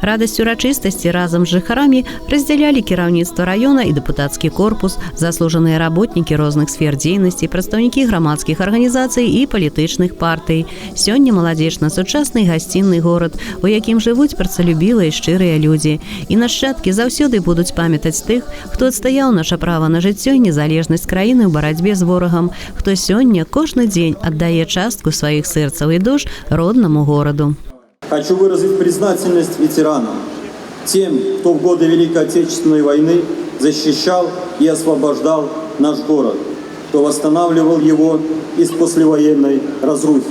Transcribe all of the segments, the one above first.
Радасць урачыстасці разам з жыхарамі раздзялялі кіраўніцтва раёна і дэпутацкі корпус, заслужаныя работнікі розных сфер дзейнасці, прадстаўнікі грамадскіх арганізацый і палітычных партый. Сёння маладзечна-сучасны гасцінны горад, у якім жывуць працалюбівыя і шчырыя людзі. І нашчадкі заўсёды будуць памятаць тых, хто адстаяў наша права на жыццё і незалежнасць краіны ў барацьбе з ворагам, хто сёння кожны дзень аддае частку сваіх сэрцаў і душ роднаму гораду. Хочу выразить признательность ветеранам, тем, кто в годы Великой Отечественной войны защищал и освобождал наш город, кто восстанавливал его из послевоенной разрухи.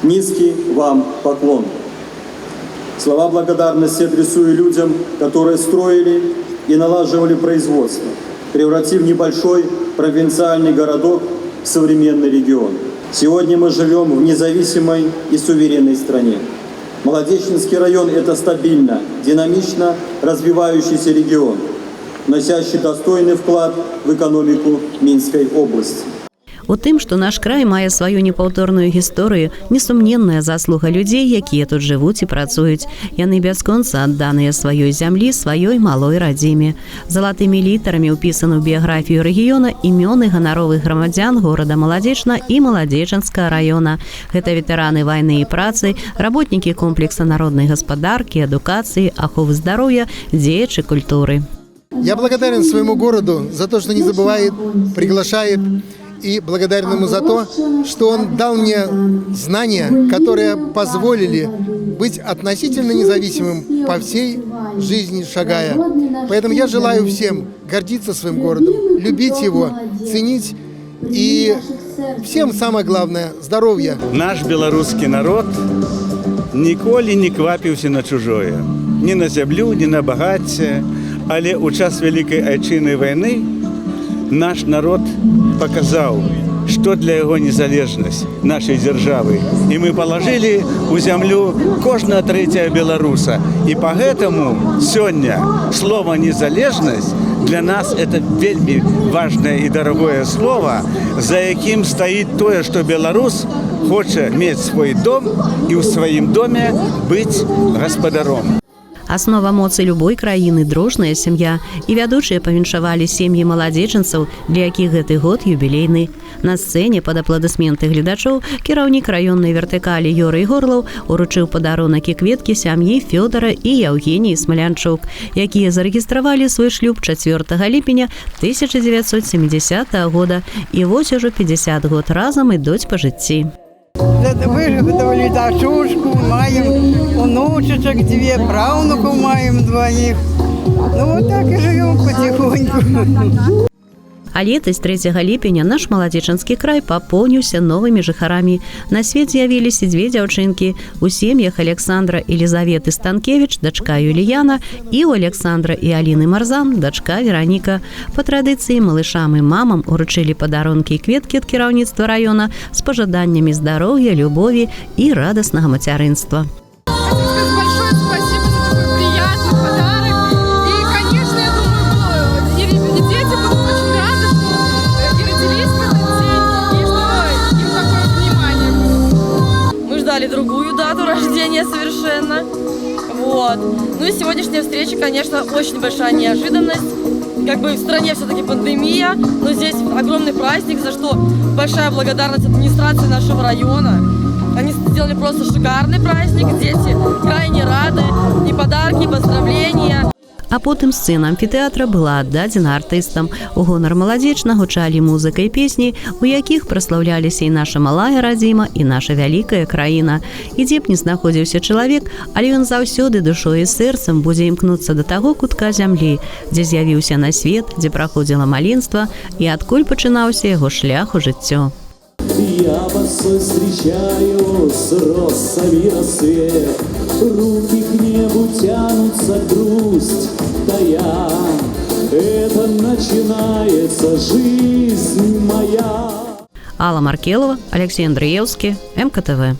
Низкий вам поклон. Слова благодарности адресую людям, которые строили и налаживали производство, превратив небольшой провинциальный городок в современный регион. Сегодня мы живем в независимой и суверенной стране. Молодечнинский район – это стабильно, динамично развивающийся регион, вносящий достойный вклад в экономику Минской области. У тым, што наш край мае сваю непаўторную гісторыю, несумненная заслуга людзей, якія тут жывуць і працуюць. Яны бясконца адданыя сваёй зямлі, сваёй малой радзіме. Залатымі літарамі ўпісаны ў біяграфію рэгіёна імёны ганаровых грамадзян горада Маладзечна і Маладзечанскага раёна. Гэта ветэраны вайны і працы, работнікі комплекса народнай гаспадаркі, адукацыі, аховы здароўя, дзеячы культуры. Я благодарен своему городу за то, что не забывает, приглашает, и благодарен ему за то, что он дал мне знания, которые позволили быть относительно независимым по всей жизни шагая. Поэтому я желаю всем гордиться своим городом, любить его, ценить и всем самое главное – здоровья. Наш белорусский народ ніколі не квапіўся на чужое, ні на зямлю, ні на багацце, але ў час Вялікай Айчыннай вайны наш народ показал, что для его незалежность нашей державы. И мы положили у землю кожного третьего белоруса. И поэтому сегодня слово «незалежность» для нас это вельми важное и дорогое слово, за яким стоит то, что белорус хочет иметь свой дом и в своем доме быть господаром. Аснова моцы любой краіны – дружная сям'я. І вядучыя павіншавалі сем'і маладзечанцаў, для якіх гэты год юбілейны. На сцэне пад апладысменты гледачоў кіраўнік раённай вертыкалі Юрый Горлаў уручыў падарунак і кветкі сям'і Фёдара і Яўгеніі Смалянчук, якія зарэгістравалі свой шлюб 4 ліпеня 1970 года. І вось ужо 50 год разам ідуць па жыцці. Выгадавалі дачушку, маем унучачак 2, правнукаў маем 2. Ну вот так і живем потихоньку. А летась 3 ліпеня наш Маладзечанскі край папоўніўся новымі жыхарамі. На свет з'явіліся 2 дзяўчынкі. У сем'ях Александра і Елизаветы Станкевич, дачка Юліяна, і у Александра і Аліны Марзан, дачка Вераніка. Па традыцыі малышам і мамам уручылі падарункі і кветкі ад кіраўніцтва раёна з пажаданнямі здароўя, любові і радаснага мацярынства. Другую дату рождения совершенно. Вот. Ну и сегодняшняя встреча, конечно, очень большая неожиданность. Как бы в стране все-таки пандемия, но здесь огромный праздник, за что большая благодарность администрации нашего района. Они сделали просто шикарный праздник, дети крайне рады, и подарки, и поздравления. А потым сцэна амфітэатра была аддадзена артыстам. У гонар Маладзечна гучалі музыка і песні, у якіх праслаўляліся і наша малая радзіма, і наша вялікая краіна. І дзе б не знаходзіўся чалавек, але ён заўсёды душой і сэрцам будзе імкнуцца да таго кутка зямлі, дзе з'явіўся на свет, дзе праходзіла маленства і адкуль пачынаўся яго шлях у жыццё. Я босой встречаю с росами рассвет, руки к небу тянутся, грусть тая. Это начинается жизнь моя. Алла Маркелова, Алексей Андреевский, МКТВ.